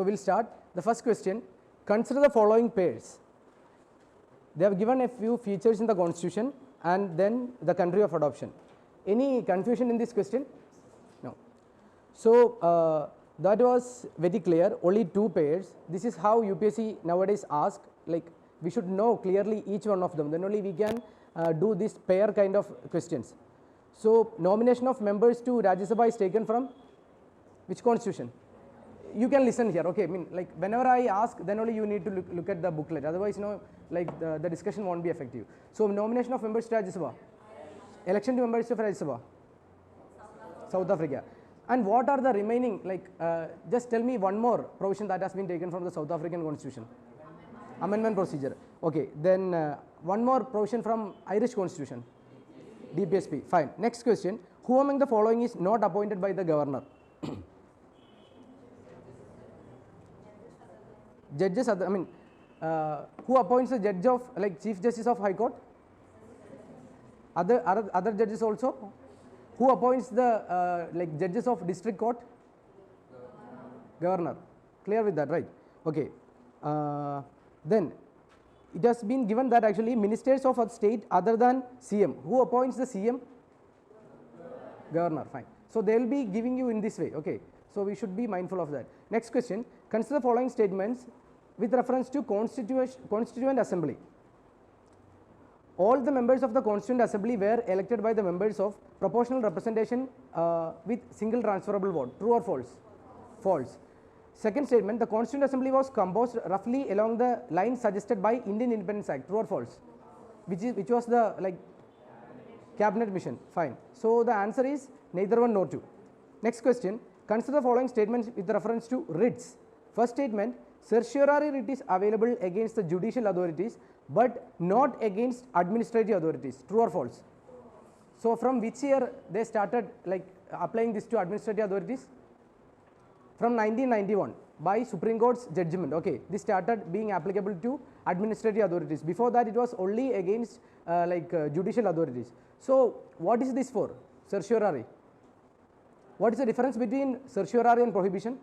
So we'll start. The first question, consider the following pairs. They have given a few features in the constitution and then the country of adoption. Any confusion in this question? No. So that was very clear, only 2 pairs. This is how UPSC nowadays ask, like we should know clearly each one of them, then only we can do this pair kind of questions. So nomination of members to Rajya Sabha is taken from which constitution? You can listen here, okay, I mean like whenever I ask, then only you need to look at the booklet, otherwise like the discussion won't be effective. So nomination of members to Rajya Sabha, election to members of Rajya Sabha, South Africa. And what are the remaining, like just tell me one more provision that has been taken from the South African constitution. Amendment procedure. Okay, then one more provision from Irish constitution. DPSP. Fine. Next question. Who among the following is not appointed by the governor? Judges, I mean, who appoints the judge of, like Chief Justice of High Court? Other judges also? Who appoints the like judges of District Court? Governor. Clear with that, right? Okay. Then it has been given that actually ministers of a state other than CM. Who appoints the CM? Governor. Fine. So they will be giving you in this way. Okay. So we should be mindful of that. Next question. Consider the following statements with reference to Constituent Assembly. All the members of the Constituent Assembly were elected by the members of proportional representation with single transferable vote. True or false? False. Second statement, the Constituent Assembly was composed roughly along the lines suggested by Indian Independence Act. True or false? Which was the like cabinet mission. Fine. So the answer is neither one nor two. Next question, consider the following statements with reference to writs. First statement, certiorari writ is available against the judicial authorities but not against administrative authorities. True or false? So from which year they started like applying this to administrative authorities? From 1991 by Supreme Court's judgment. Okay, this started being applicable to administrative authorities. Before that it was only against judicial authorities. So what is this for? Certiorari. What is the difference between certiorari and prohibition?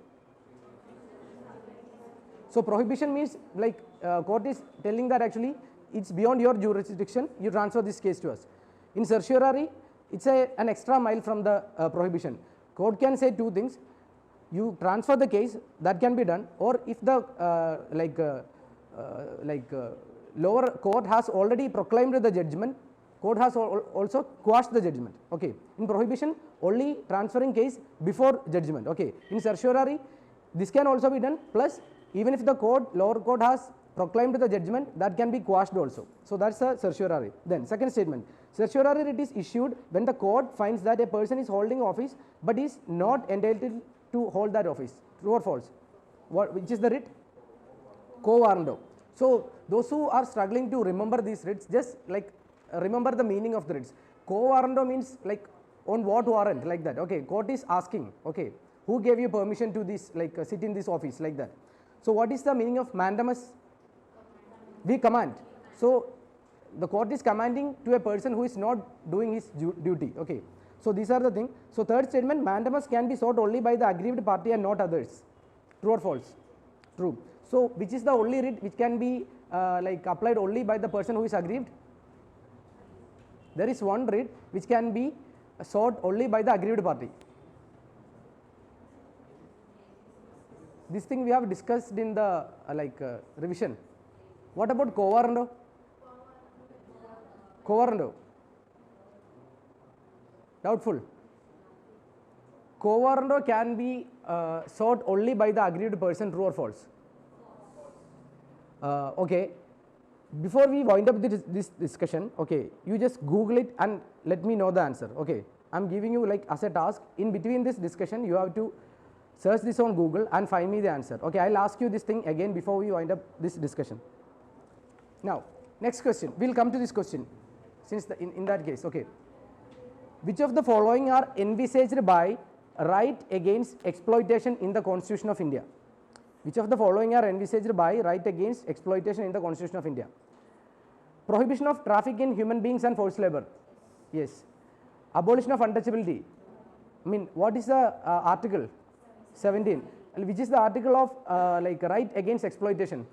So prohibition means like court is telling that actually it's beyond your jurisdiction, you transfer this case to us. In certiorari, it's an extra mile from the prohibition. Court can say 2 things. You transfer the case, that can be done, or if the lower court has already proclaimed the judgment, court has also quashed the judgment. Okay. In prohibition, only transferring case before judgment. Okay. In certiorari, this can also be done, plus even if the lower court has proclaimed the judgment, that can be quashed also. So that's the certiorari. Then second statement, certiorari writ is issued when the court finds that a person is holding office but is not entitled to hold that office. True or false? Which is the writ? Quo warranto. So those who are struggling to remember these writs, just like remember the meaning of the writs. Quo warranto means like on what warrant, like that. Okay, court is asking, okay, who gave you permission to this, like sit in this office, like that. So what is the meaning of mandamus? We command. So the court is commanding to a person who is not doing his duty. Okay. So these are the things. So third statement, mandamus can be sought only by the aggrieved party and not others. True or false? True. So which is the only writ which can be like applied only by the person who is aggrieved? There is one writ which can be sought only by the aggrieved party. This thing we have discussed in the revision. What about quo warranto? Quo warranto. Doubtful. Quo warranto can be sought only by the aggrieved person. True or false? Okay. Before we wind up this discussion, okay, you just Google it and let me know the answer. Okay, I'm giving you like as a task. In between this discussion, you have to search this on Google and find me the answer. Okay, I'll ask you this thing again before we wind up this discussion. Now, next question. We'll come to this question since in that case. Okay. Which of the following are envisaged by right against exploitation in the Constitution of India? Which of the following are envisaged by right against exploitation in the Constitution of India? Prohibition of traffic in human beings and forced labor. Yes. Abolition of untouchability. I mean, what is the article? 17. which is the article of like right against exploitation?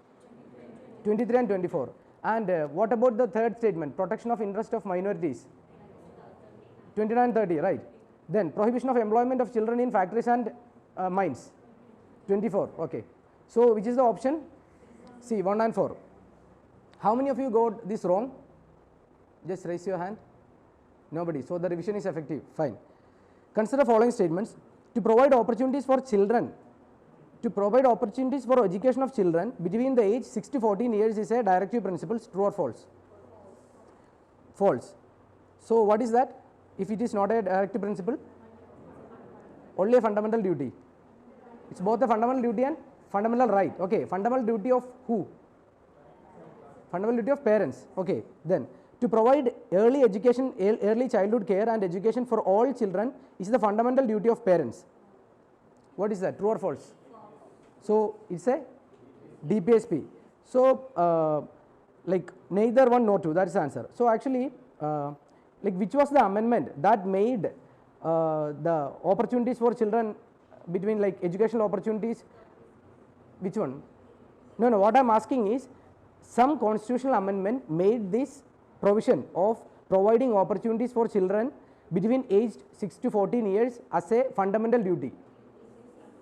23 and 24. And what about the third statement, protection of interest of minorities? 29 and 30, right? Then prohibition of employment of children in factories and mines? 24, okay. So which is the option? C, 1 and 4. How many of you got this wrong? Just raise your hand. Nobody. So the revision is effective. Fine. Consider following statements. To provide opportunities for children, to provide opportunities for education of children between the age 6 to 14 years is a directive principle. True or false? False. So what is that? If it is not a directive principle, only a fundamental duty. It's both a fundamental duty and fundamental right. Okay. Fundamental duty of who? Fundamental duty of parents. Okay. Then to provide early education, early childhood care and education for all children is the fundamental duty of parents. What is that? True or false? So it's a DPSP. So like neither one nor two. That is the answer. So actually, like which was the amendment that made the opportunities for children between like educational opportunities? Which one? No. What I am asking is, some constitutional amendment made this provision of providing opportunities for children between aged 6 to 14 years as a fundamental duty.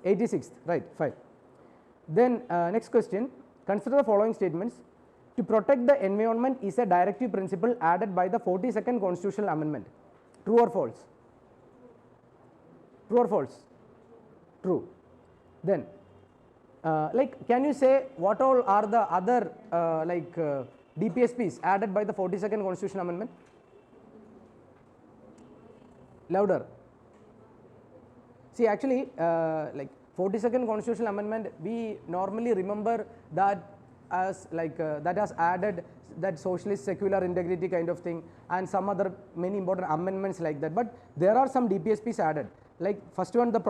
86th, right, fine. Then next question, consider the following statements. To protect the environment is a directive principle added by the 42nd constitutional amendment. True or false? True or false? True. Then like can you say what all are the other DPSPs added by the 42nd constitutional amendment? Louder. See actually like 42nd constitutional amendment, we normally remember that as like that has added that socialist secular integrity kind of thing and some other many important amendments like that, but there are some DPSPs added. Like first one, the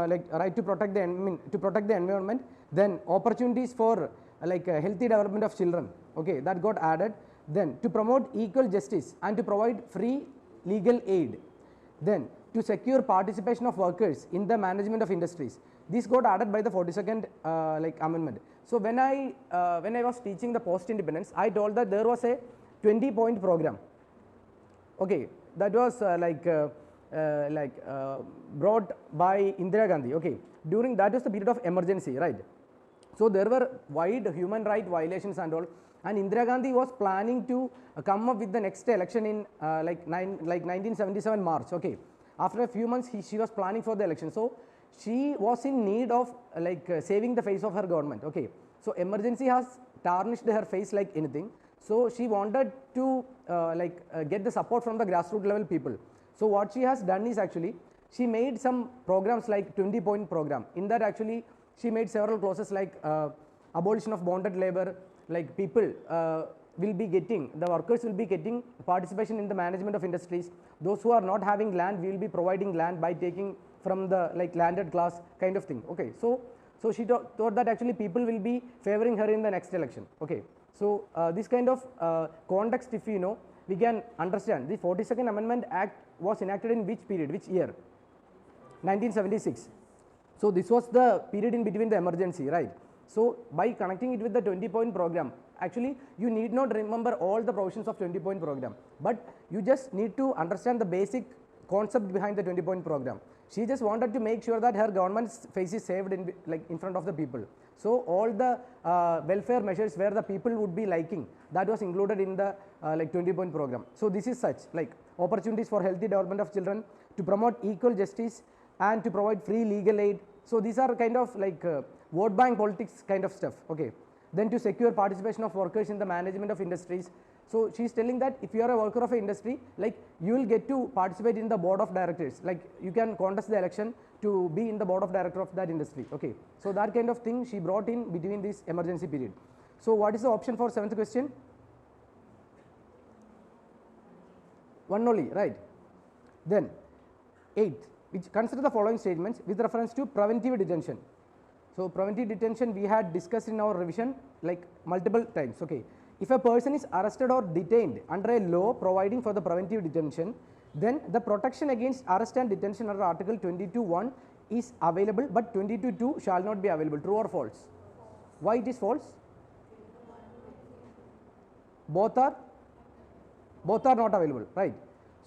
like right to protect the environment, then opportunities for like healthy development of children, okay, that got added. Then to promote equal justice and to provide free legal aid, then to secure participation of workers in the management of industries. This got added by the 42nd like amendment. So when I was teaching the post independence, I told that there was a 20-point program, okay, that was brought by Indira Gandhi, okay. During that was the period of emergency, right? So there were wide human right violations and all, and Indira Gandhi was planning to come up with the next election in 1977 March, okay. After a few months she was planning for the election, so she was in need of saving the face of her government, okay. So emergency has tarnished her face like anything, so she wanted to get the support from the grassroots level people. So what she has done is actually she made some programs like 20-point program. In that actually she made several clauses like abolition of bonded labor, like people will be getting, the workers will be getting participation in the management of industries. Those who are not having land, we will be providing land by taking from the landed class kind of thing, okay. So she thought that actually people will be favoring her in the next election, okay. So this kind of context, if you know, we can understand. The 42nd Amendment Act was enacted in which period, which year? 1976. So this was the period in between the emergency, right? So by connecting it with the 20-point program, actually you need not remember all the provisions of 20-point program, but you just need to understand the basic concept behind the 20-point program. She just wanted to make sure that her government's face is saved in front of the people. So all the welfare measures where the people would be liking, that was included in the 20-point program. So this is such like opportunities for healthy development of children, to promote equal justice and to provide free legal aid. So these are kind of vote bank politics kind of stuff, okay. Then to secure participation of workers in the management of industries. So she is telling that if you are a worker of an industry, you will get to participate in the board of directors, you can contest the election to be in the board of director of that industry, okay. So that kind of thing she brought in between this emergency period. So what is the option for 7th question? One only, right. Then 8th, which consider the following statements with reference to preventive detention. So preventive detention we had discussed in our revision multiple times, okay. If a person is arrested or detained under a law providing for the preventive detention, then the protection against arrest and detention under Article 22(1) is available, but 22.2 shall not be available. True or false? Why it is false? Both are not available, right?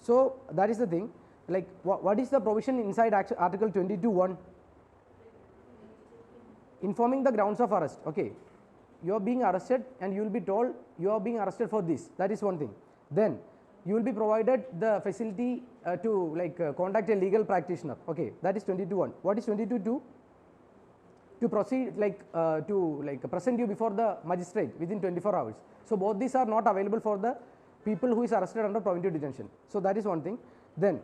So that is the thing. Like what is the provision inside article 22.1? Informing the grounds of arrest. Okay, you are being arrested and you will be told you are being arrested for this. That is one thing. Then you will be provided the facility to contact a legal practitioner. Okay, that is 22.1. What is 22.2? To proceed to present you before the magistrate within 24 hours. So both these are not available for the people who is arrested under preventive detention. So that is one thing. Then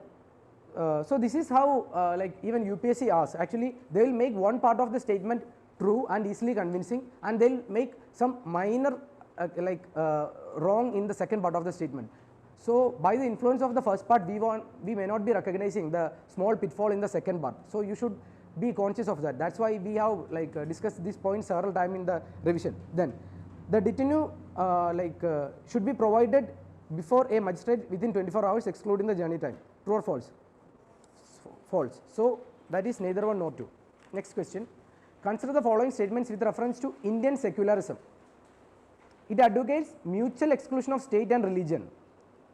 so this is how even UPSC asks. Actually they will make one part of the statement true and easily convincing, and they will make some minor wrong in the second part of the statement. So by the influence of the first part, we may not be recognizing the small pitfall in the second part. So you should be conscious of that. That's why we have discussed this point several times in the revision. Then the detainee should be provided before a magistrate within 24 hours excluding the journey time. True or false? False. So that is neither one nor two. Next question. Consider the following statements with reference to Indian secularism. It advocates mutual exclusion of state and religion.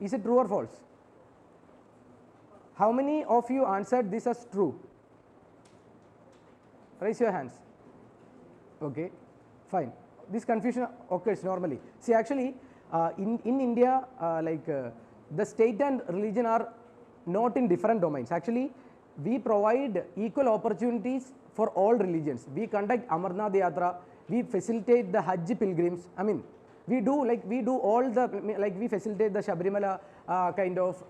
Is it true or false? How many of you answered this as true? Raise your hands. Okay, fine. This confusion occurs normally. See, actually in India the state and religion are not in different domains. Actually we provide equal opportunities for all religions. We conduct Amarnath Yatra, we facilitate the Hajj pilgrims. I mean, we do all the we facilitate the Shabarimala kind of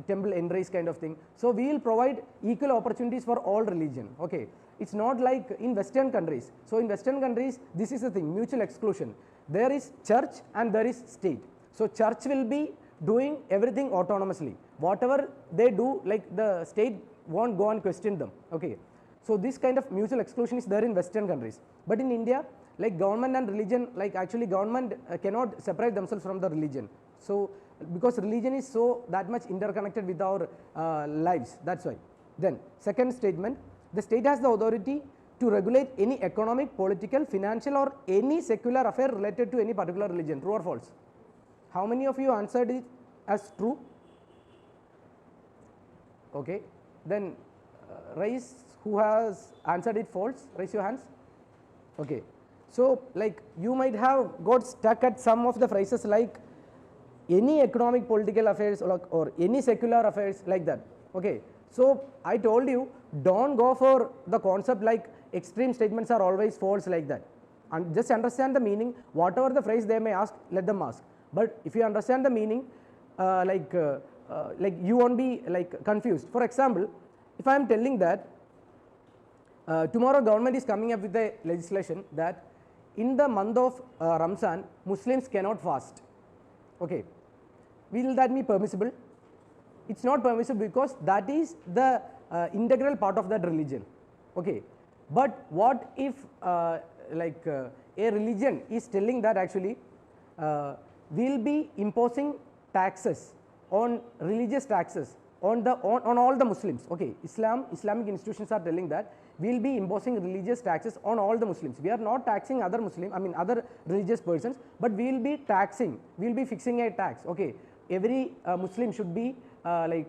temple entries kind of thing. So we will provide equal opportunities for all religion. Okay, it's not like in Western countries. So in Western countries, this is the thing, mutual exclusion. There is church and there is state. So church will be doing everything autonomously. Whatever they do, the state won't go and question them. Okay, so this kind of mutual exclusion is there in Western countries. But in India, government and religion, actually government cannot separate themselves from the religion. So because religion is so that much interconnected with our lives, that's why. Then second statement, the state has the authority to regulate any economic, political, financial or any secular affair related to any particular religion. True or false? How many of you answered it as true? Okay, then raise who has answered it false. Raise your hands. Okay, so you might have got stuck at some of the phrases like any economic political affairs or any secular affairs like that. Okay, so I told you don't go for the concept like extreme statements are always false like that, and just understand the meaning. Whatever the phrase they may ask, let them ask. But if you understand the meaning, you won't be confused. For example, if I am telling that tomorrow government is coming up with a legislation that in the month of Ramzan Muslims cannot fast. Okay, will that be permissible? It's not permissible because that is the integral part of that religion. Okay, but what if a religion is telling that actually we'll be imposing taxes on religious taxes on all the Muslims. Okay, Islamic institutions are telling that we'll be imposing religious taxes on all the Muslims. We are not taxing other other religious persons, but we'll be fixing a tax. Okay, every Muslim should be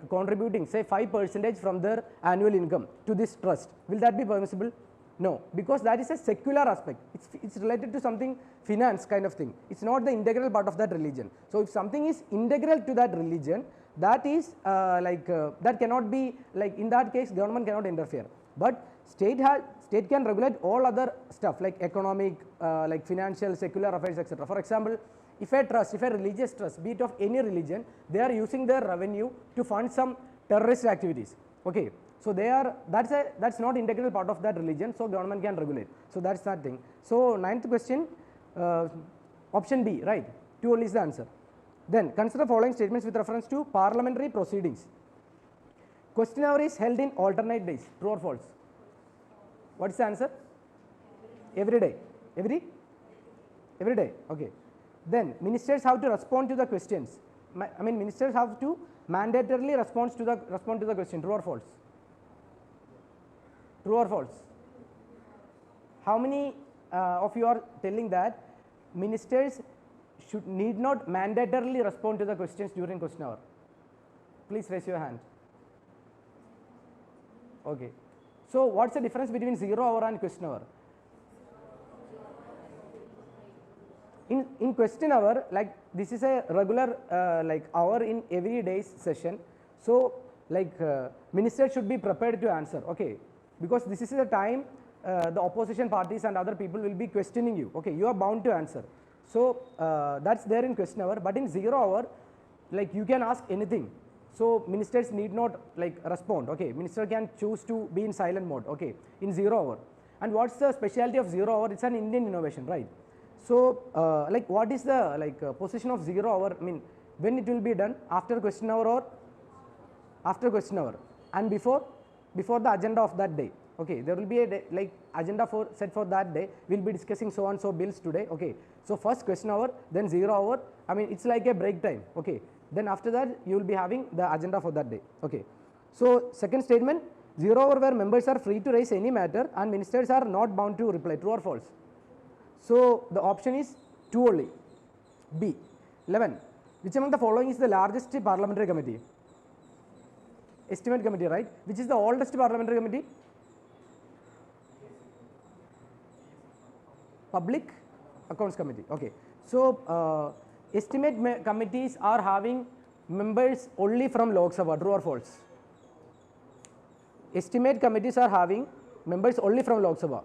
contributing say 5% from their annual income to this trust. Will that be permissible? No, because that is a secular aspect. It's related to something finance kind of thing. It's not the integral part of that religion. So if something is integral to that religion, that is that cannot be in that case government cannot interfere. But state can regulate all other stuff like economic, financial, secular affairs, etc. For example, if a religious trust, be it of any religion, they are using their revenue to fund some terrorist activities. Okay, so that's not integral part of that religion, so government can regulate. So that's that thing. So ninth question, option B, right? 2 only is the answer. Then consider following statements with reference to parliamentary proceedings. Question hour is held in alternate days. True or false? What is the answer? Every day. Every day. Okay. Then ministers have to respond to the questions. Ministers have to mandatorily respond to the question. True or false? True or false? How many of you are telling that ministers need not mandatorily respond to the questions during question hour? Please raise your hand. Okay. So what's the difference between 0 hour and question hour? In question hour, like this is a regular like hour in every day's session. So like minister should be prepared to answer, okay, because this is the time the opposition parties and other people will be questioning you, okay, you are bound to answer. So that's there in question hour, but in 0 hour, like you can ask anything. So ministers need not like respond, okay, minister can choose to be in silent mode, okay, in 0 hour. And what's the specialty of 0 hour? It's an Indian innovation, right? So like what is the like position of 0 hour? I mean, when it will be done? After question hour or after question hour? And before the agenda of that day, okay, there will be a day, like agenda for set for that day. We'll be discussing so and so bills today, okay. So first question hour, then 0 hour. I mean, it's like a break time, okay. Then after that you will be having the agenda for that day, okay. So second statement, 0 hour where members are free to raise any matter and ministers are not bound to reply. True or false? So the option is 2 only. B. 11. Which among the following is the largest parliamentary committee? Estimate committee, right? Which is the oldest parliamentary committee? Public Accounts Committee, okay. So estimate committees are having members only from Lok Sabha. True or false? Estimate committees are having members only from Lok Sabha.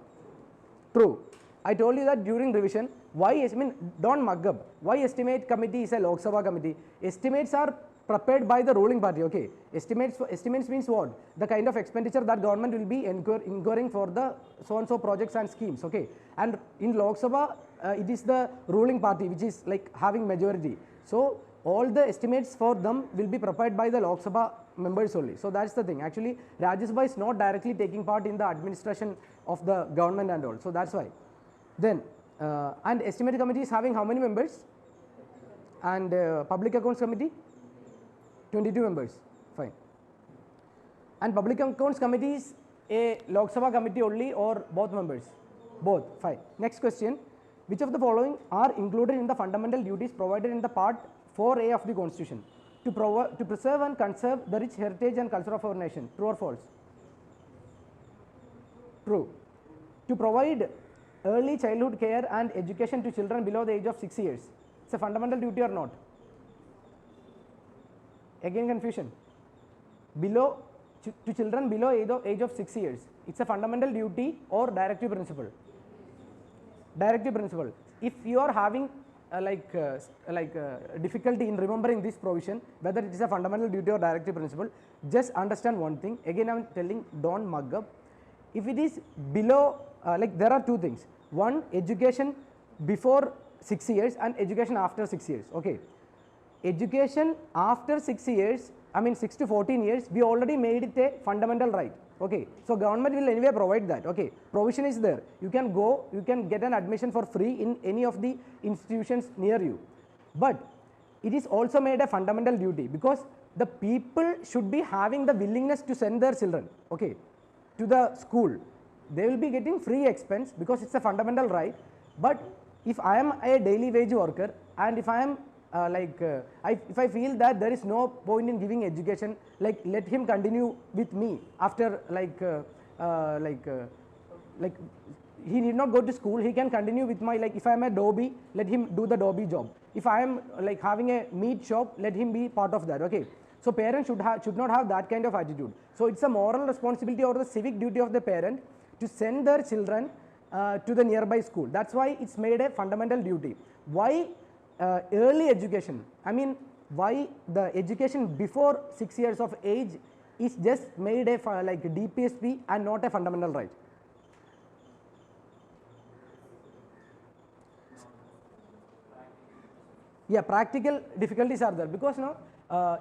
True. I told you that during revision. Why? I mean, don't mug up. Why estimate committee is a Lok Sabha committee? Estimates are prepared by the ruling party, okay. Estimates means what? The kind of expenditure that government will be incurring for the so and so projects and schemes, okay. And in Lok Sabha, it is the ruling party which is like having majority. So all the estimates for them will be prepared by the Lok Sabha members only. So that's the thing. Actually, Rajya Sabha is not directly taking part in the administration of the government and all. So that's why. Then and estimate committee is having how many members? And public accounts committee? 22 members, fine. And public accounts committee is a Lok Sabha committee only or both members? Both, fine. Next question, which of the following are included in the fundamental duties provided in the part 4A of the constitution? To preserve and conserve the rich heritage and culture of our nation. True or false? True. To provide early childhood care and education to children below the age of 6 years. It's a fundamental duty or not? Again confusion. Below to children below age of 6 years. It's a fundamental duty or directive principle? Directive principle. If you are having difficulty in remembering this provision, whether it is a fundamental duty or directive principle, just understand one thing. Again I am telling, don't mug up. If it is below, like there are two things. One, education before 6 years and education after 6 years, okay. Education after 6 years, I mean 6 to 14 years, we already made it a fundamental right, okay. So government will anyway provide that, okay. Provision is there. You can go, you can get an admission for free in any of the institutions near you. But it is also made a fundamental duty because the people should be having the willingness to send their children, okay, to the school. They will be getting free expense because it's a fundamental right. But if I am a daily wage worker and if I am if I feel that there is no point in giving education, like let him continue with me after he need not go to school, he can continue with my, like if I am a dobby, let him do the dobby job. If I am like having a meat shop, let him be part of that, okay. So parents should not have that kind of attitude. So it's a moral responsibility or the civic duty of the parent to send their children to the nearby school. That's why it's made a fundamental duty. Why early education? I mean, why the education before 6 years of age is just made a like DPSP and not a fundamental right? Yeah, practical difficulties are there because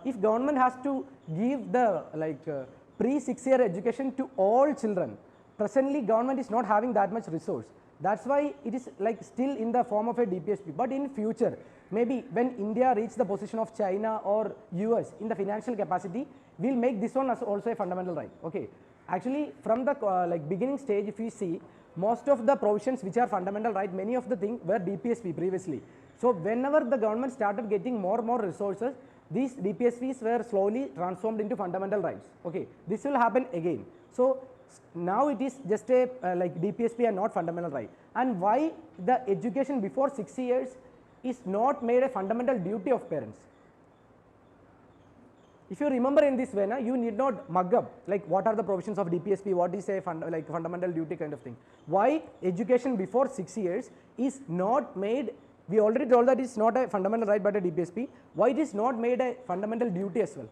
if government has to give the pre 6 year education to all children, presently government is not having that much resource. That's why it is like still in the form of a DPSP. But in future, maybe when India reaches the position of China or US in the financial capacity, we'll make this one as also a fundamental right. Okay. Actually, from the like beginning stage, if you see, most of the provisions which are fundamental right, many of the things were DPSP previously. So whenever the government started getting more and more resources, these DPSPs were slowly transformed into fundamental rights. Okay. This will happen again. So now it is just a like DPSP and not fundamental right. And why the education before 6 years is not made a fundamental duty of parents? If you remember in this way, you need not mug up like what are the provisions of DPSP, what is a like fundamental duty kind of thing. Why education before 6 years is not made, we already told that it's not a fundamental right but a DPSP. Why it is not made a fundamental duty as well?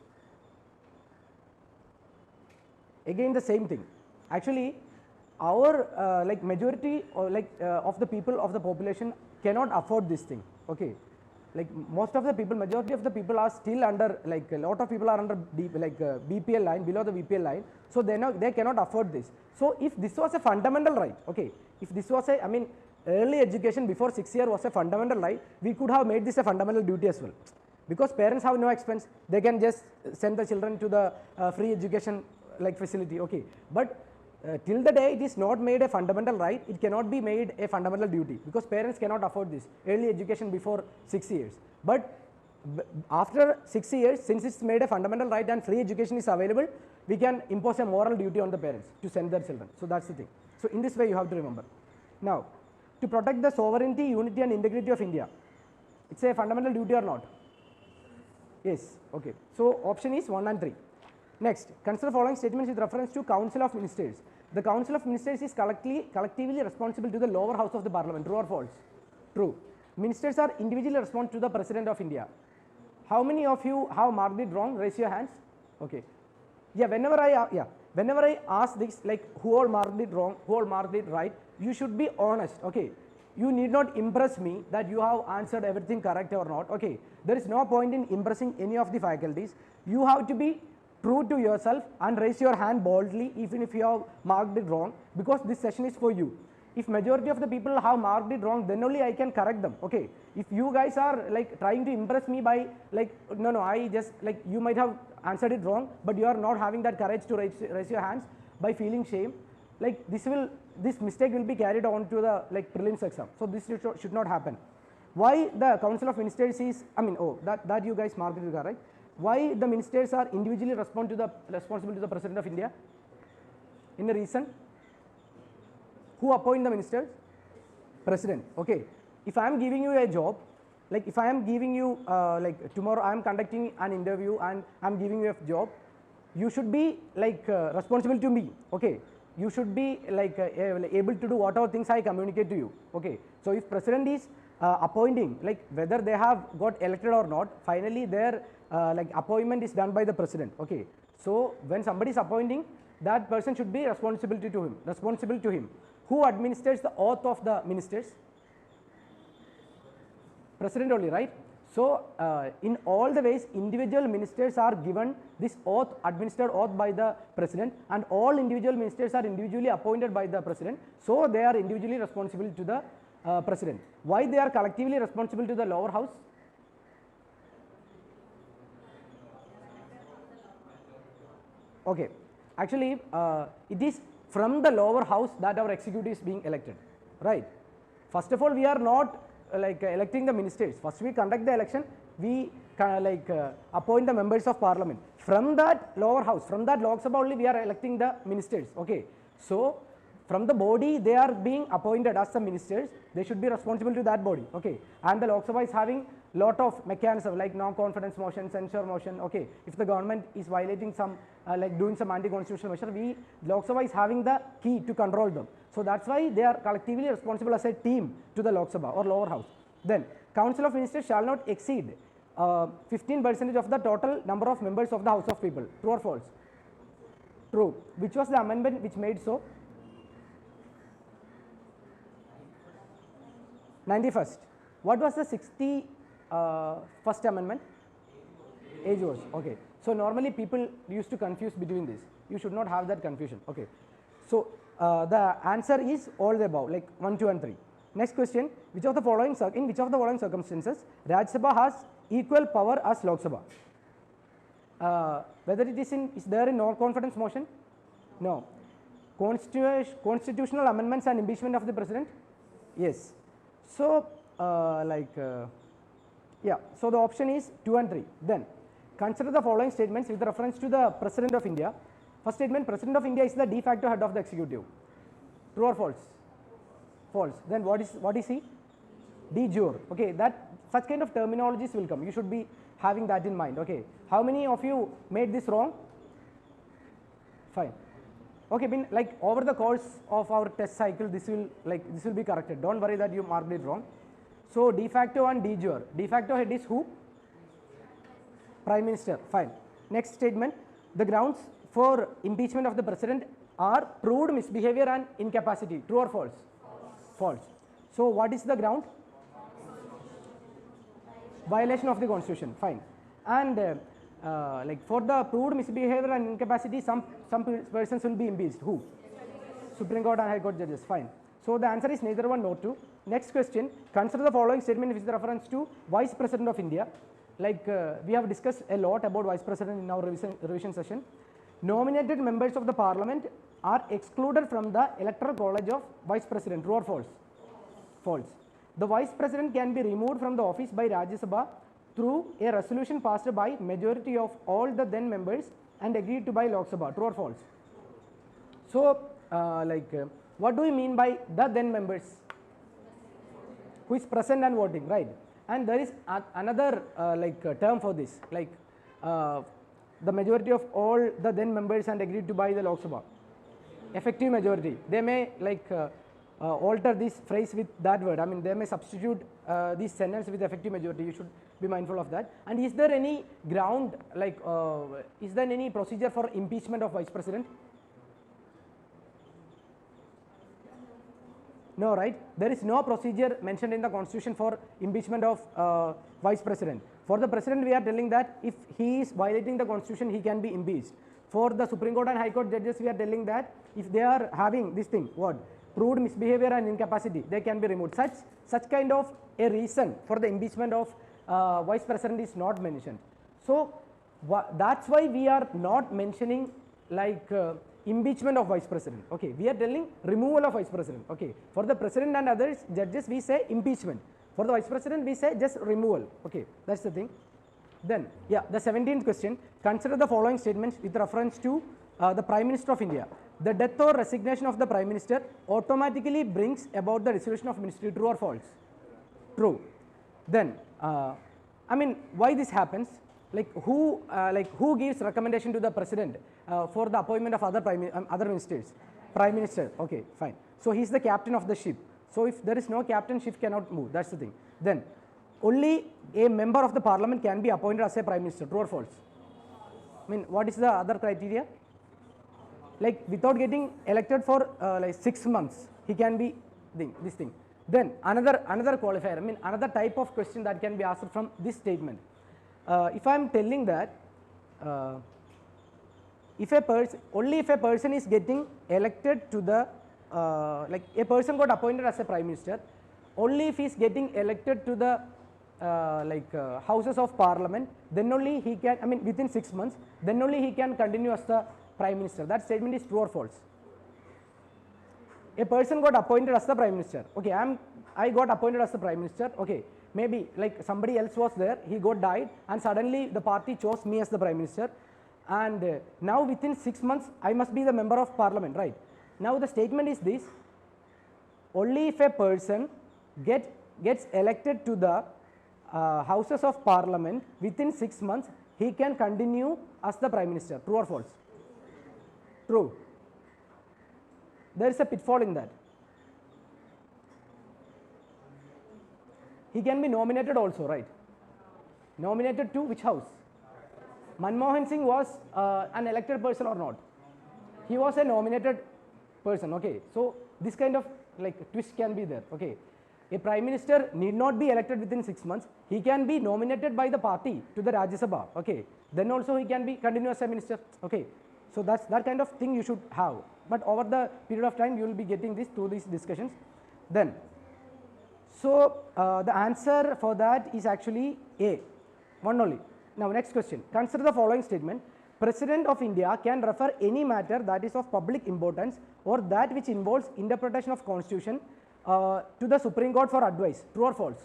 Again the same thing. Actually our like majority or like of the people of the population cannot afford this thing. Okay. Like most of the people, majority of the people are still under, like a lot of people are under BPL line, below the BPL line. So they cannot afford this. So if this was a fundamental right, okay, if this was a, I mean, early education before 6 years was a fundamental right, we could have made this a fundamental duty as well. Because parents have no expense, they can just send the children to the free education like facility, okay. But till the day it is not made a fundamental right, it cannot be made a fundamental duty because parents cannot afford this early education before 6 years. But after 6 years, since it's made a fundamental right and free education is available, we can impose a moral duty on the parents to send their children. So that's the thing. So in this way you have to remember. Now, to protect the sovereignty, unity and integrity of India, it's a fundamental duty or not? Yes, okay. So option is 1 and 3. Next, consider following statements with reference to Council of Ministers. The Council of Ministers is collectively responsible to the lower house of the Parliament. True or false? True. Ministers are individually responsible to the President of India. How many of you have marked it wrong? Raise your hands. Okay. Yeah, whenever I ask this, like who all marked it wrong, who all marked it right, you should be honest. Okay. You need not impress me that you have answered everything correct or not. Okay. There is no point in impressing any of the faculties. You have to be true to yourself and raise your hand boldly even if you have marked it wrong, because this session is for you. If majority of the people have marked it wrong, then only I can correct them. Okay. If you guys are like trying to impress me by like no I just like you might have answered it wrong, but you are not having that courage to raise your hands by feeling shame, like this mistake will be carried on to the like prelims exam. So this should not happen. Why the Council of Ministers is, I mean, that you guys marked it correct. Why the ministers are individually responsible to the President of India? In the reason? Who appoint the ministers? President. Okay. If I am giving you a job, like if I am giving you like tomorrow I am conducting an interview and I am giving you a job, you should be like responsible to me. Okay. You should be like able to do whatever things I communicate to you. Okay. So if President is appointing, like whether they have got elected or not, finally their like appointment is done by the President. Okay. So when somebody is appointing, that person should be responsible to him. Who administers the oath of the ministers? President only, right? So in all the ways, individual ministers are given this oath, administered oath by the President, and all individual ministers are individually appointed by the President. So they are individually responsible to the President. Why they are collectively responsible to the lower house? Okay. Actually, it is from the lower house that our executive is being elected, right? First of all, we are not like electing the ministers. First we conduct the election, we appoint the members of parliament. From that lower house, from that Lok Sabha only we are electing the ministers. Okay. So from the body they are being appointed as the ministers, they should be responsible to that body. Okay. And the Lok Sabha is having lot of mechanism like no confidence motion, censure motion. Okay. If the government is violating some like doing some anti-constitutional measure, Lok Sabha is having the key to control them. So that's why they are collectively responsible as a team to the Lok Sabha or lower house. Then Council of Ministers shall not exceed 15% of the total number of members of the House of People. True or false? True. Which was the amendment which made so? 91st. What was the 61st amendment? Age was. Okay. So normally people used to confuse between this. You should not have that confusion. Okay. So the answer is all the above, like 1, 2 and 3. Next question, in which of the following circumstances Rajya Sabha has equal power as Lok Sabha? whether it is there in no confidence motion? No. Constitutional amendments and impeachment of the president? Yes. So, yeah, so the option is 2 and 3. Then, consider the following statements with reference to the President of India. First statement, President of India is the de facto head of the executive. True or false? False. Then what is he? De jure. Okay, that such kind of terminologies will come. You should be having that in mind. Okay, how many of you made this wrong? Fine. Okay, like over the course of our test cycle, this will be corrected. Don't worry that you marked it wrong. So de facto and de jure. De facto head is who? Prime Minister. Fine. Next statement. The grounds for impeachment of the president are proved misbehavior and incapacity. True or false? False. So what is the ground? Violation of the constitution. Fine. And like for the proved misbehavior and incapacity, some persons will be impeached. Who? Supreme Court and High Court judges. Fine. So the answer is neither one nor two. Next question. Consider the following statement with reference to Vice President of India. Like we have discussed a lot about Vice President in our revision session. Nominated members of the Parliament are excluded from the Electoral College of Vice President. True or false? False. The Vice President can be removed from the office by Rajya Sabha through a resolution passed by majority of all the then members and agreed to by Lok Sabha. True or false? So, what do we mean by the then members? Who is present and voting, right? And there is another term for this, the majority of all the then members and agreed to by the Lok Sabha. Effective majority. They may alter this phrase with that word. I mean, they may substitute this sentence with effective majority. You should be mindful of that. And is there any ground, is there any procedure for impeachment of Vice President? No, right? There is no procedure mentioned in the Constitution for impeachment of Vice President. For the President, we are telling that if he is violating the Constitution, he can be impeached. For the Supreme Court and High Court judges, we are telling that if they are having this thing, what? Proved misbehavior and incapacity, they can be removed. Such kind of a reason for the impeachment of Vice President is not mentioned. So, that's why we are not mentioning impeachment of Vice President. Okay, we are telling removal of Vice President. Okay, for the President and others judges, we say impeachment. For the Vice President, we say just removal. Okay, that's the thing. Then, yeah, the 17th question. Consider the following statements with reference to the Prime Minister of India. The death or resignation of the Prime Minister automatically brings about the dissolution of ministry. True or false? True. Then, I mean, why this happens? Who gives recommendation to the President for the appointment of other ministers? Prime Minister. Okay, fine. So he is the captain of the ship. So if there is no captain, ship cannot move. That's the thing. Then, only a member of the Parliament can be appointed as a Prime Minister. True or false? I mean, what is the other criteria? Like without getting elected for 6 months, he can be this thing. Then another qualifier. I mean, another type of question that can be asked from this statement. If I am telling that only if a person is getting elected to the a person got appointed as a Prime Minister, only if he is getting elected to the Houses of Parliament, then only he can, I mean within 6 months, then only he can continue as the Prime Minister. That statement is true or false? A person got appointed as the Prime Minister. Okay, I got appointed as the Prime Minister. Okay, maybe like somebody else was there, he got died, and suddenly the party chose me as the Prime Minister. And now within 6 months, I must be the member of Parliament, right? Now the statement is this: only if a person gets elected to the Houses of Parliament within 6 months, he can continue as the Prime Minister. True or false? True. There is a pitfall in that. He can be nominated also, right? Nominated to which house? Manmohan Singh was an elected person or not? He was a nominated person. Okay, so this kind of twist can be there. Okay, a Prime Minister need not be elected within 6 months. He can be nominated by the party to the Rajya Sabha. Okay, then also he can be continue as a minister. Okay, so that's that kind of thing you should have. But over the period of time, you will be getting this through these discussions. Then, so the answer for that is actually A, one only. Now next question. Consider the following statement. President of India can refer any matter that is of public importance or that which involves interpretation of constitution to the Supreme Court for advice. True or false?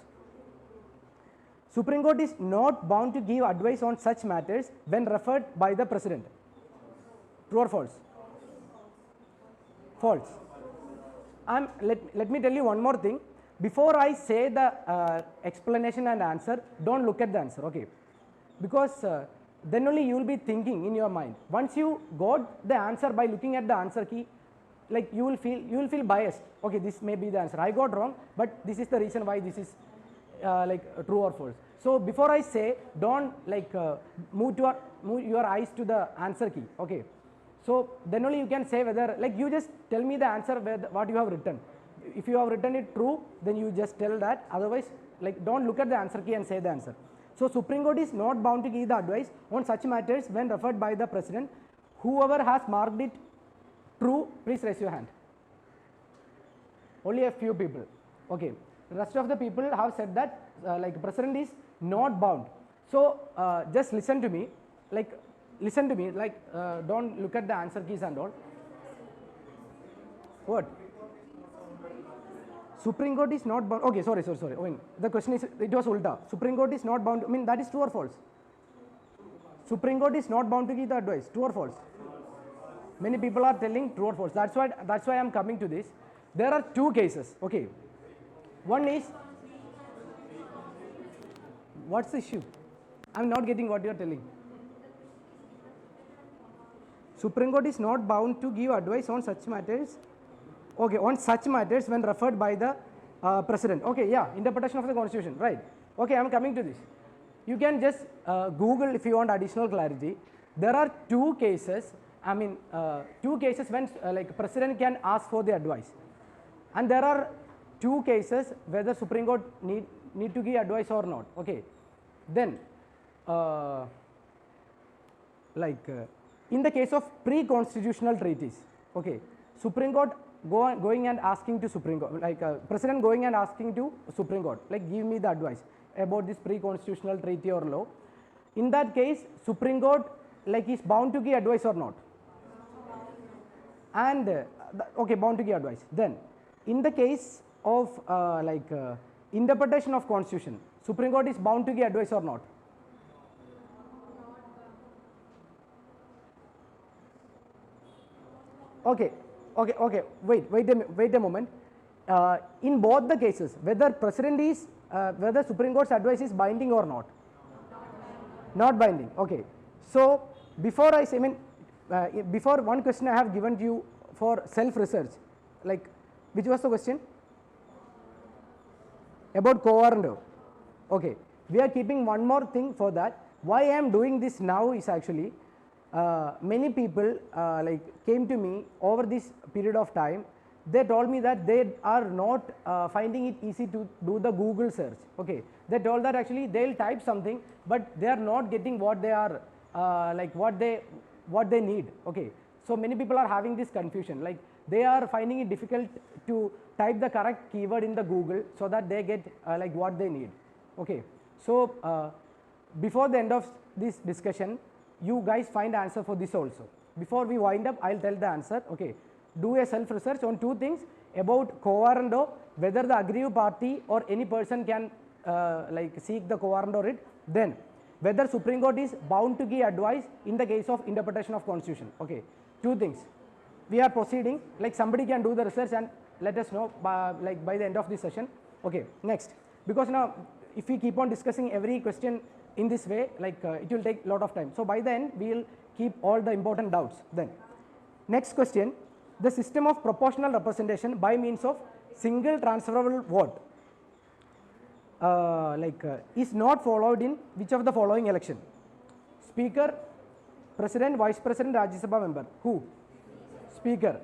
Supreme Court is not bound to give advice on such matters when referred by the President. True or false? False. Let me tell you one more thing. Before I say the explanation and answer, don't look at the answer, okay? Because then only you will be thinking in your mind. Once you got the answer by looking at the answer key, like you will feel biased. Okay, this may be the answer. I got wrong, but this is the reason why this is like true or false. So before I say, don't like move your eyes to the answer key. Okay. So then only you can say whether, like, you just tell me the answer what you have written. If you have written it true, then you just tell that. Otherwise, like, don't look at the answer key and say the answer. So Supreme Court is not bound to give the advice on such matters when referred by the President. Whoever has marked it true, please raise your hand. Only a few people. Okay. The rest of the people have said that like President is not bound. So just listen to me. Like, don't look at the answer keys and all. What? Supreme Court is not bound. Okay, sorry. I mean, the question is, it was ulta. Supreme Court is not bound. I mean, that is true or false? Supreme Court is not bound to give the advice. True or false? Many people are telling true or false. That's why I am coming to this. There are two cases. Okay. One is, what's the issue? I am not getting what you are telling. Supreme Court is not bound to give advice on such matters. Okay, on such matters when referred by the President. Okay, yeah, interpretation of the Constitution, right. Okay, I am coming to this. You can just Google if you want additional clarity. There are two cases, when like President can ask for the advice. And there are two cases whether Supreme Court need to give advice or not. Okay, then in the case of pre-constitutional treaties, okay, Supreme Court going and asking to Supreme Court, like President going and asking to Supreme Court, like, give me the advice about this pre-constitutional treaty or law. In that case, Supreme Court like is bound to give advice or not? And okay, bound to give advice. Then in the case of interpretation of Constitution, Supreme Court is bound to give advice or not? Okay. Wait a moment. In both the cases, whether whether Supreme Court's advice is binding or not? Not binding. Okay. So before I say, before one question I have given to you for self-research, like, which was the question? About co-warrantor. Okay. We are keeping one more thing for that. Why I am doing this now is actually, many people came to me over this period of time. They told me that they are not finding it easy to do the Google search. Okay, they told that actually they'll type something, but they are not getting what they are what they need. Okay, so many people are having this confusion. Like, they are finding it difficult to type the correct keyword in the Google so that they get what they need. Okay, so before the end of this discussion, you guys find answer for this also. Before we wind up, I'll tell the answer. Okay, do a self research on two things about co-warrantor, whether the aggrieved party or any person can seek the co-warrantor writ. Then whether Supreme Court is bound to give advice in the case of interpretation of Constitution. Okay, two things. We are proceeding, like somebody can do the research and let us know by the end of this session. Okay, next, because now if we keep on discussing every question in this way, it will take a lot of time. So by the end, we will keep all the important doubts. Then next question, the system of proportional representation by means of single transferable vote is not followed in which of the following election? Speaker, President, Vice President, Rajya Sabha member. Who? Speaker.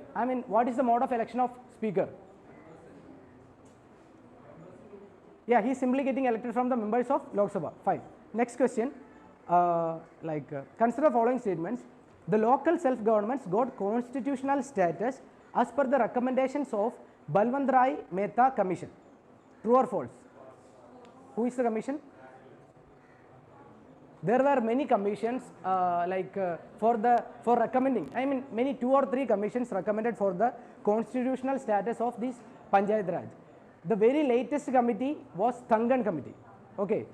What is the mode of election of Speaker? Yeah, he is simply getting elected from the members of Lok Sabha. Fine. Next question, consider following statements. The local self-governments got constitutional status as per the recommendations of Balwant Rai Mehta Commission. True or false? Who is the commission? there were many commissions for recommending, I mean many 2 or 3 commissions recommended for the constitutional status of this Panchayat Raj. The very latest committee was Thangan committee. Okay.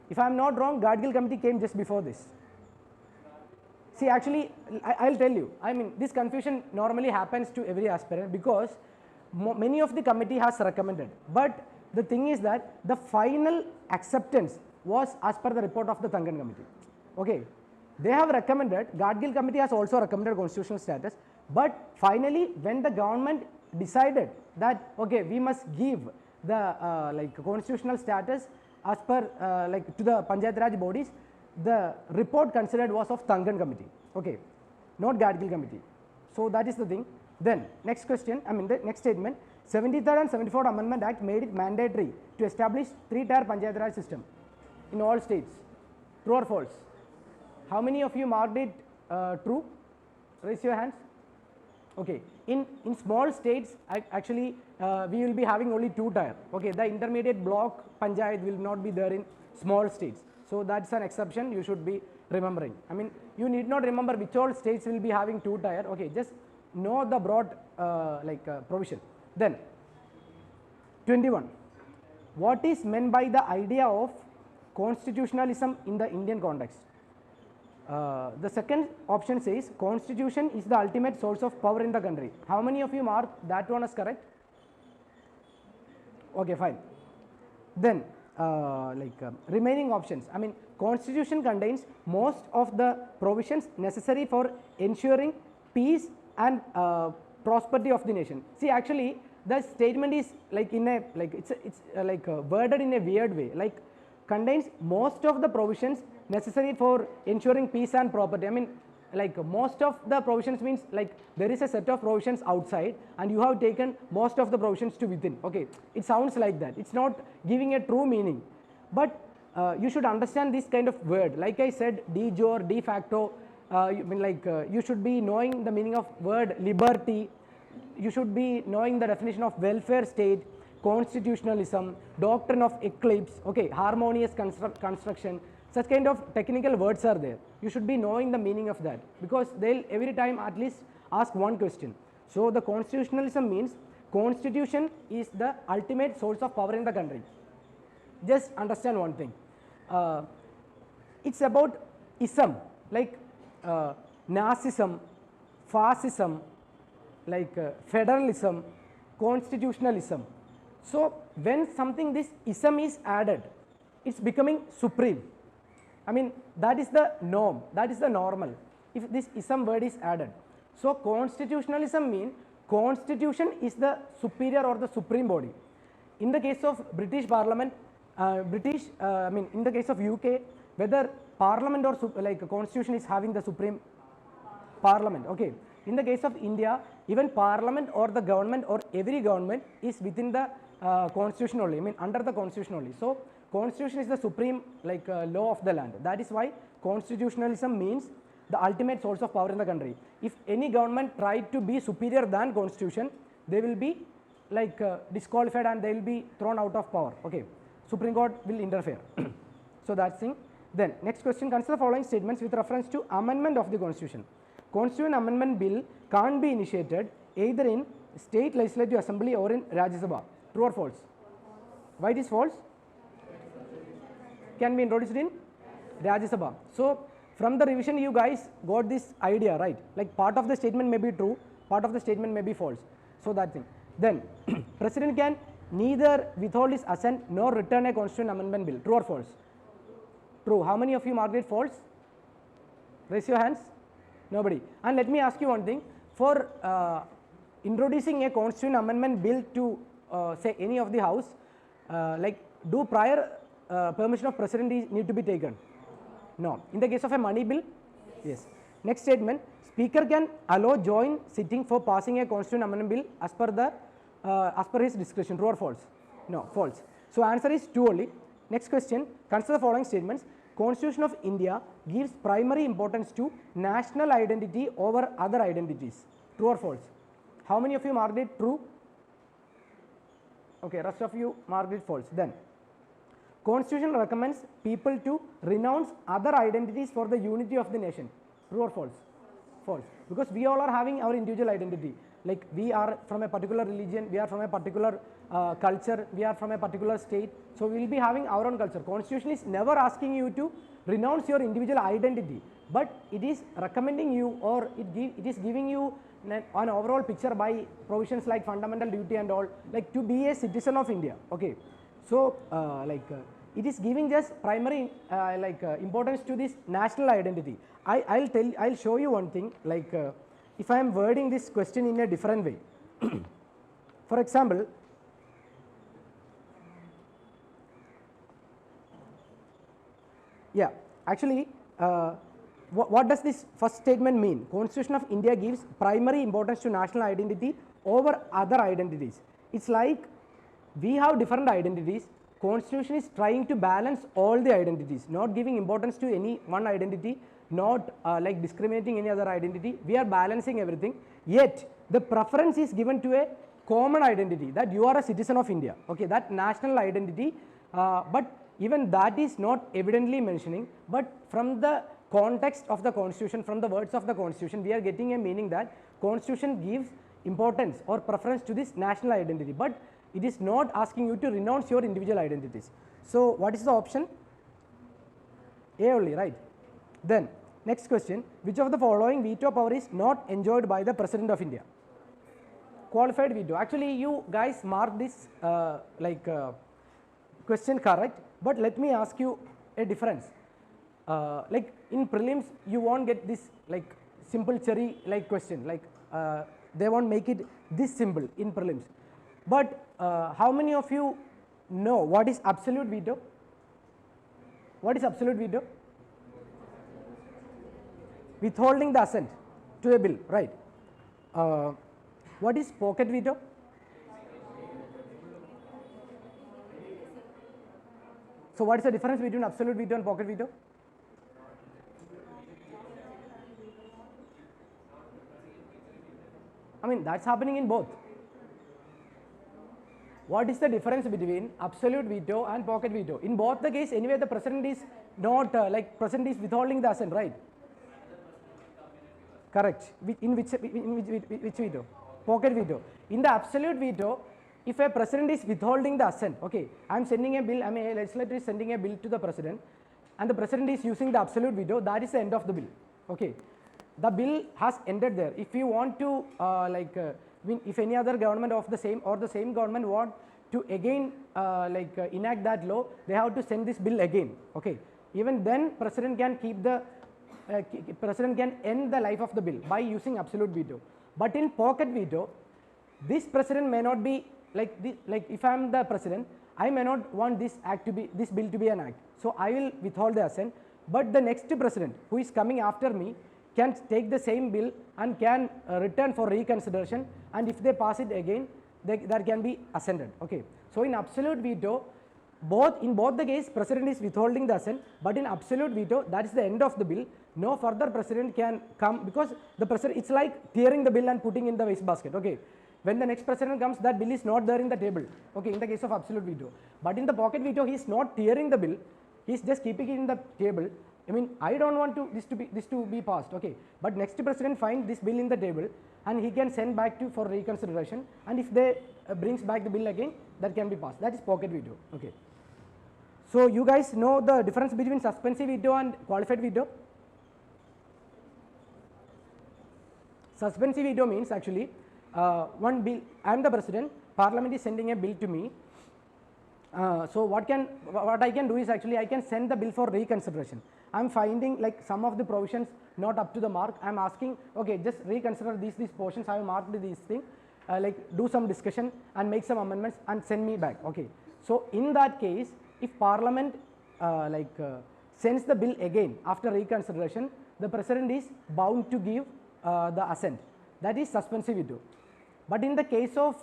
If I am not wrong, Gadgil committee came just before this. See, actually, I'll tell you, I mean, this confusion normally happens to every aspirant because many of the committee has recommended. But the thing is that the final acceptance was as per the report of the Thangan committee. Okay. They have recommended, Gadgil committee has also recommended constitutional status, but finally when the government decided that, okay, we must give the constitutional status as per to the Panchayat Raj bodies, the report considered was of Thangan committee, okay, not Gadgil committee. So that is the thing. Then next question, I mean the next statement, 73rd and 74th Amendment Act made it mandatory to establish 3-tier Panchayat Raj system in all states. True or false? How many of you marked it true? Raise your hands. Okay, in small states actually we will be having only 2-tier. Okay, the intermediate block Panchayat will not be there in small states. So that's an exception you should be remembering. I mean, you need not remember which all states will be having 2-tier. Okay, just know the broad provision. Then 21. What is meant by the idea of constitutionalism in the Indian context? The second option says constitution is the ultimate source of power in the country. How many of you marked that one as correct? Okay, fine. Then remaining options, I mean constitution contains most of the provisions necessary for ensuring peace and prosperity of the nation. See, actually the statement is it's worded in a weird way, like contains most of the provisions necessary for ensuring peace and property. I mean, most of the provisions means there is a set of provisions outside and you have taken most of the provisions to within. Okay, it sounds like that. It's not giving a true meaning, but you should understand this kind of word. Like I said, de jure, de facto. You should be knowing the meaning of word liberty. You should be knowing the definition of welfare state, constitutionalism, doctrine of eclipse. Okay, harmonious construction. Such kind of technical words are there. You should be knowing the meaning of that because they'll every time at least ask one question. So the constitutionalism means constitution is the ultimate source of power in the country. Just understand one thing. It's about ism, like Nazism, fascism, federalism, constitutionalism. So when something this ism is added, it's becoming supreme. I mean, that is the norm, that is the normal if this ism word is added. So constitutionalism means constitution is the superior or the supreme body. In the case of British Parliament, in the case of UK, whether Parliament or constitution is having the supreme Parliament. Okay. In the case of India, even Parliament or the government or every government is within the constitution only, I mean under the constitution only. So constitution is the supreme law of the land. That is why constitutionalism means the ultimate source of power in the country. If any government tried to be superior than constitution, they will be disqualified and they will be thrown out of power. Okay, Supreme Court will interfere. So that's thing. Then next question, consider the following statements with reference to amendment of the constitution. Constitution amendment bill can't be initiated either in state legislative assembly or in Rajya Sabha. True or false? Why it is false? Can be introduced in Rajya Sabha. So from the revision you guys got this idea, right? Like part of the statement may be true, part of the statement may be false. So that thing. Then President can neither withhold his assent nor return a constitution amendment bill. True or false? True. How many of you marked it false? Raise your hands. Nobody. And let me ask you one thing. For introducing a constitution amendment bill to say any of the house, do prior permission of president need to be taken? No. In the case of a money bill? Yes. Next statement, speaker can allow joint sitting for passing a constitution amendment bill as per his discretion. True or false? No, false. So answer is true only. Next question, consider the following statements. Constitution of India gives primary importance to national identity over other identities. True or false? How many of you marked it true? Okay, rest of you marked it false. Then Constitution recommends people to renounce other identities for the unity of the nation. True or false? False. Because we all are having our individual identity. Like we are from a particular religion, we are from a particular culture, we are from a particular state. So we will be having our own culture. Constitution is never asking you to renounce your individual identity, but it is recommending you, or it is giving you an overall picture by provisions like fundamental duty and all, like to be a citizen of India. Okay. So it is giving just primary importance to this national identity. I'll show you one thing, like if I am wording this question in a different way. For example, yeah, actually what does this first statement mean? Constitution of India gives primary importance to national identity over other identities. It's like we have different identities. Constitution is trying to balance all the identities, not giving importance to any one identity, not like discriminating any other identity. We are balancing everything, yet the preference is given to a common identity, that you are a citizen of India. Okay, that national identity, but even that is not evidently mentioning, but from the context of the Constitution, from the words of the Constitution, we are getting a meaning that Constitution gives importance or preference to this national identity, but it is not asking you to renounce your individual identities. So what is the option? A only, right? Then next question, which of the following veto power is not enjoyed by the President of India? Qualified veto. Actually you guys mark this question correct, but let me ask you a difference. Like in prelims you won't get this like simple cherry like question, like they won't make it this simple in prelims. But how many of you know what is absolute veto? What is absolute veto? Withholding the assent to a bill, right? What is pocket veto? So what is the difference between absolute veto and pocket veto? I mean, that's happening in both. What is the difference between absolute veto and pocket veto? In both the case, anyway, the president is not president is withholding the assent, right? Correct. In which veto? Pocket veto. In the absolute veto, if a president is withholding the assent, okay, I am sending a bill, I mean a legislator is sending a bill to the president, and the president is using the absolute veto, that is the end of the bill. Okay. The bill has ended there. If you want to if any other government of the same or the same government want to again enact that law, they have to send this bill again. Okay. Even then president can keep the president can end the life of the bill by using absolute veto. But in pocket veto, this president may not be like if I am the president, I may not want this bill to be an act. So I will withhold the assent, but the next president who is coming after me can take the same bill and can return for reconsideration, and if they pass it again, that can be assented. Okay. So in absolute veto, in both the case president is withholding the assent, but in absolute veto, that is the end of the bill. No further president can come, because the president, it's like tearing the bill and putting in the waste basket. Okay. When the next president comes, that bill is not there in the table. Okay, in the case of absolute veto. But in the pocket veto, he is not tearing the bill, he is just keeping it in the table. I mean, I don't want this to be passed. Okay, but next president finds this bill in the table and he can send back for reconsideration, and if they brings back the bill again, that can be passed. That is pocket veto. Okay. So you guys know the difference between suspensive veto and qualified veto? Suspensive veto means actually one bill, I am the president, parliament is sending a bill to me. So what I can do is actually I can send the bill for reconsideration. I am finding like some of the provisions not up to the mark. I am asking, okay, just reconsider these portions. I have marked these things, do some discussion and make some amendments and send me back. Okay. So in that case, if parliament sends the bill again after reconsideration, the president is bound to give the assent. That is suspensive veto. But in the case of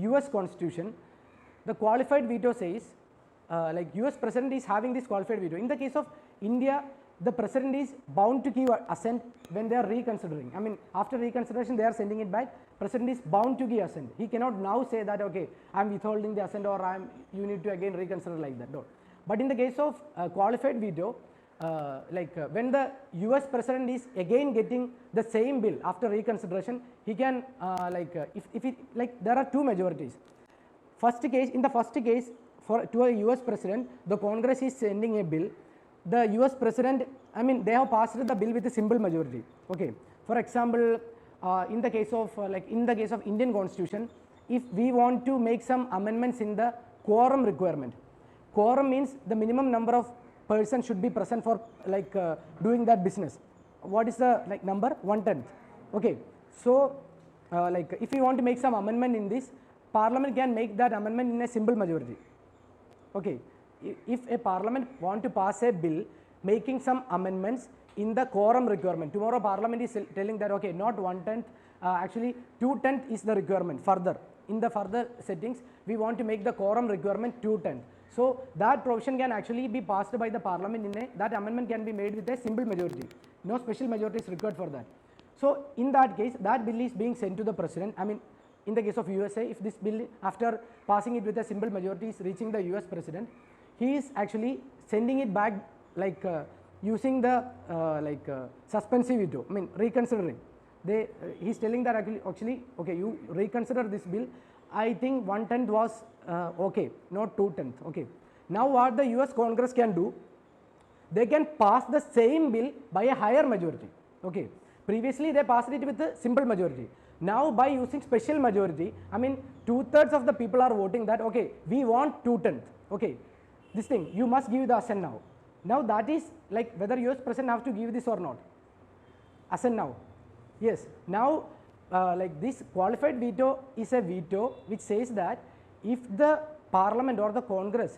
US Constitution, the qualified veto says US president is having this qualified veto. In the case of India, the president is bound to give assent when they are reconsidering. I mean, after reconsideration they are sending it back, president is bound to give assent. He cannot now say that, okay, I am withholding the assent, or you need to again reconsider like that. No. But in the case of qualified veto, when the US president is again getting the same bill after reconsideration, he can there are two majorities. In the first case, to a US president, the Congress is sending a bill. The US president, they have passed the bill with a simple majority. Okay. For example, in the case of Indian Constitution, if we want to make some amendments in the quorum requirement, quorum means the minimum number of persons should be present for doing that business. What is the number? 1/10. Okay. So if we want to make some amendment in this, Parliament can make that amendment in a simple majority. Okay. If a Parliament want to pass a bill making some amendments in the quorum requirement, tomorrow Parliament is telling that okay, not 1/10, actually 2/10 is the requirement. Further, in the further settings, we want to make the quorum requirement 2/10. So that provision can actually be passed by the Parliament that amendment can be made with a simple majority. No special majority is required for that. So in that case, that bill is being sent to the President. In the case of USA, if this bill, after passing it with a simple majority, is reaching the US President, he is actually sending it back using the suspensive veto, reconsidering. He is telling that actually, okay, you reconsider this bill. I think 1/10 was okay, not 2/10. Okay. Now what the US Congress can do, they can pass the same bill by a higher majority. Okay. Previously they passed it with a simple majority. Now by using special majority, 2/3 of the people are voting that okay, we want 2/10. Okay. This thing, you must give the assent now. Now that is whether US President have to give this or not. Assent now. Yes. Now this qualified veto is a veto which says that if the Parliament or the Congress,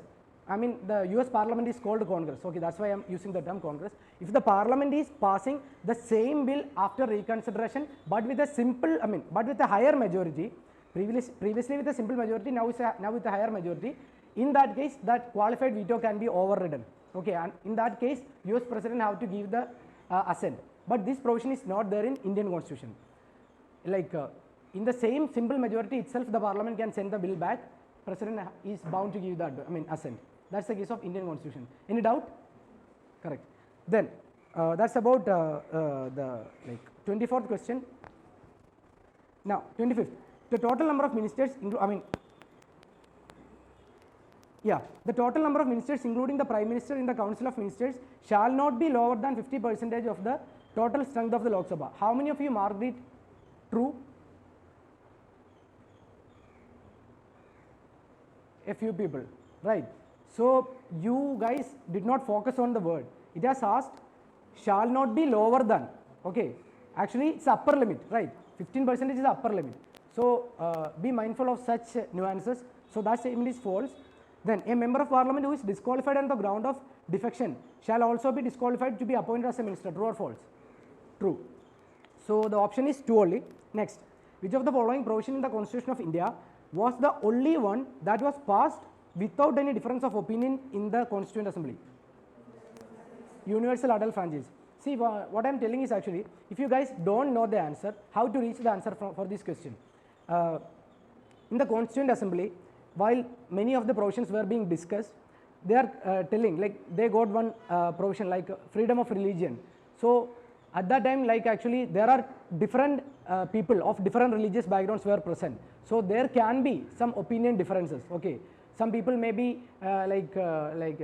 the US Parliament is called Congress. Okay, that's why I am using the term Congress. If the Parliament is passing the same bill after reconsideration, but with a simple, but with a higher majority, previously with a simple majority, now with a higher majority, in that case, that qualified veto can be overridden. Okay, and in that case, US President have to give the assent. But this provision is not there in Indian Constitution. In the same simple majority itself, the Parliament can send the bill back. President is bound to give that assent. That's the case of Indian Constitution. Any doubt? Correct. Then that's about the 24th question. Now 25th. The total number of ministers, the total number of ministers including the Prime Minister in the Council of Ministers shall not be lower than 50% of the total strength of the Lok Sabha. How many of you marked it true? A few people, right? So you guys did not focus on the word. It has asked shall not be lower than. Okay, actually it's upper limit, right? 15% is the upper limit. So be mindful of such nuances. So that statement is false. Then a member of Parliament who is disqualified on the ground of defection shall also be disqualified to be appointed as a minister. True or false? True. So the option is 2 only. Next, which of the following provision in the Constitution of India was the only one that was passed without any difference of opinion in the Constituent Assembly? Universal adult franchise. See, what I am telling is actually, if you guys don't know the answer, how to reach the answer for this question. In the Constituent Assembly, while many of the provisions were being discussed, they are telling they got one provision freedom of religion. So at that time actually there are different people of different religious backgrounds were present. So there can be some opinion differences. Okay, some people may be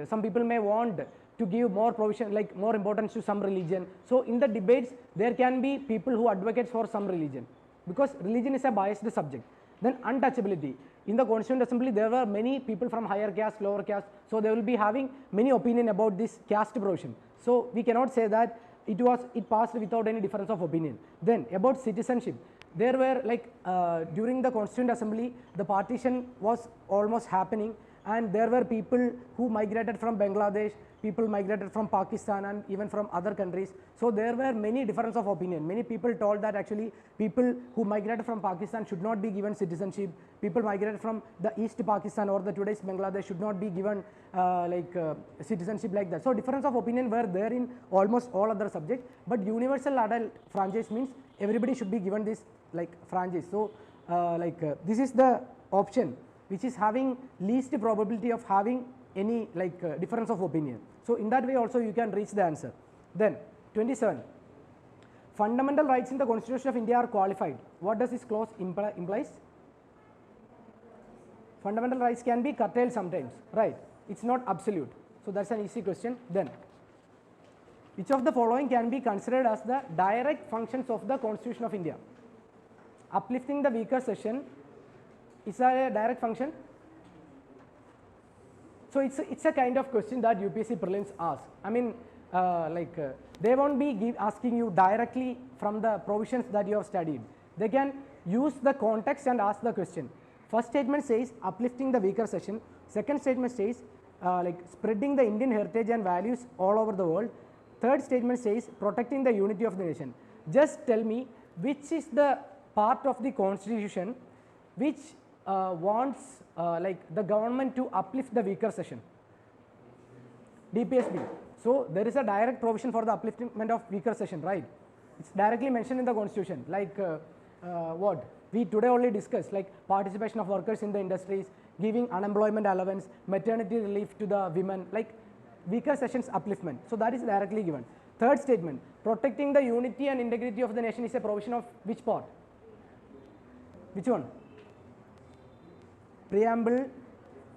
some people may want to give more provision more importance to some religion. So in the debates there can be people who advocate for some religion because religion is a biased subject. Then untouchability. In the Constituent Assembly, there were many people from higher caste, lower caste, so they will be having many opinion about this caste provision. So we cannot say that it passed without any difference of opinion. Then about citizenship, there were during the Constituent Assembly, the partition was almost happening, and there were people who migrated from Bangladesh, people migrated from Pakistan and even from other countries. So there were many difference of opinion. Many people told that actually people who migrated from Pakistan should not be given citizenship. People migrated from the East Pakistan or the today's Bangladesh should not be given citizenship like that. So difference of opinion were there in almost all other subjects. But universal adult franchise means everybody should be given this franchise. So this is the option which is having least probability of having any like difference of opinion. So in that way also you can reach the answer. Then 27. Fundamental rights in the Constitution of India are qualified. What does this clause implies? Fundamental rights can be curtailed sometimes, right? It's not absolute. So that's an easy question. Then, which of the following can be considered as the direct functions of the Constitution of India? Uplifting the weaker section is a direct function. So it's a kind of question that UPSC prelims ask. I mean, they won't be asking you directly from the provisions that you have studied. They can use the context and ask the question. First statement says uplifting the weaker section. Second statement says spreading the Indian heritage and values all over the world. Third statement says protecting the unity of the nation. Just tell me which is the part of the Constitution which wants the government to uplift the weaker section. DPSB. So there is a direct provision for the upliftment of weaker section, right? It's directly mentioned in the Constitution. Like what we today only discussed, like participation of workers in the industries, giving unemployment allowance, maternity relief to the women, like weaker sections upliftment. So that is directly given. Third statement, protecting the unity and integrity of the nation is a provision of which part? Which one? Preamble,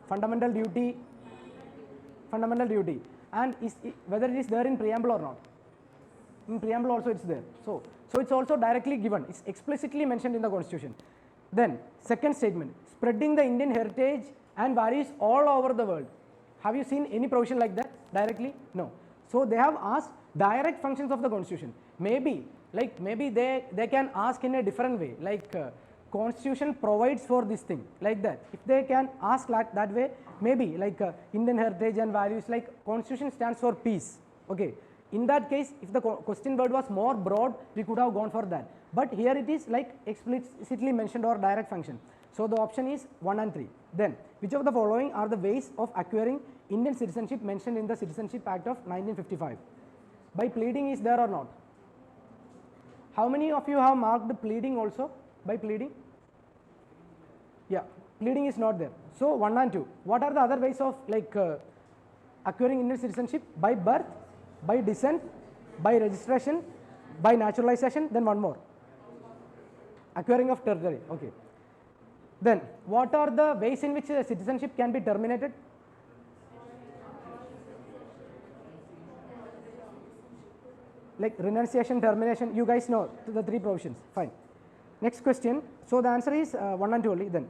fundamental duty, and whether it is there in preamble or not. In preamble also it's there. So it's also directly given. It's explicitly mentioned in the Constitution. Then second statement, spreading the Indian heritage and values all over the world. Have you seen any provision like that directly? No. So they have asked direct functions of the Constitution. Maybe they can ask in a different way, like Constitution provides for this thing, like that. If they can ask like that way, maybe like Indian heritage and values, like Constitution stands for peace. Okay. In that case, if the question word was more broad, we could have gone for that. But here it is like explicitly mentioned or direct function. So the option is 1 and 3. Then, which of the following are the ways of acquiring Indian citizenship mentioned in the Citizenship Act of 1955? By pleading is there or not? How many of you have marked pleading also? By pleading? Yeah, pleading is not there. So 1 and 2. What are the other ways of acquiring Indian citizenship? By birth, by descent, by registration, by naturalization, then one more. Acquiring of territory. Okay. Then what are the ways in which citizenship can be terminated? Like renunciation, termination, you guys know the 3 provisions. Fine. Next question. So the answer is 1 and 2 only. Then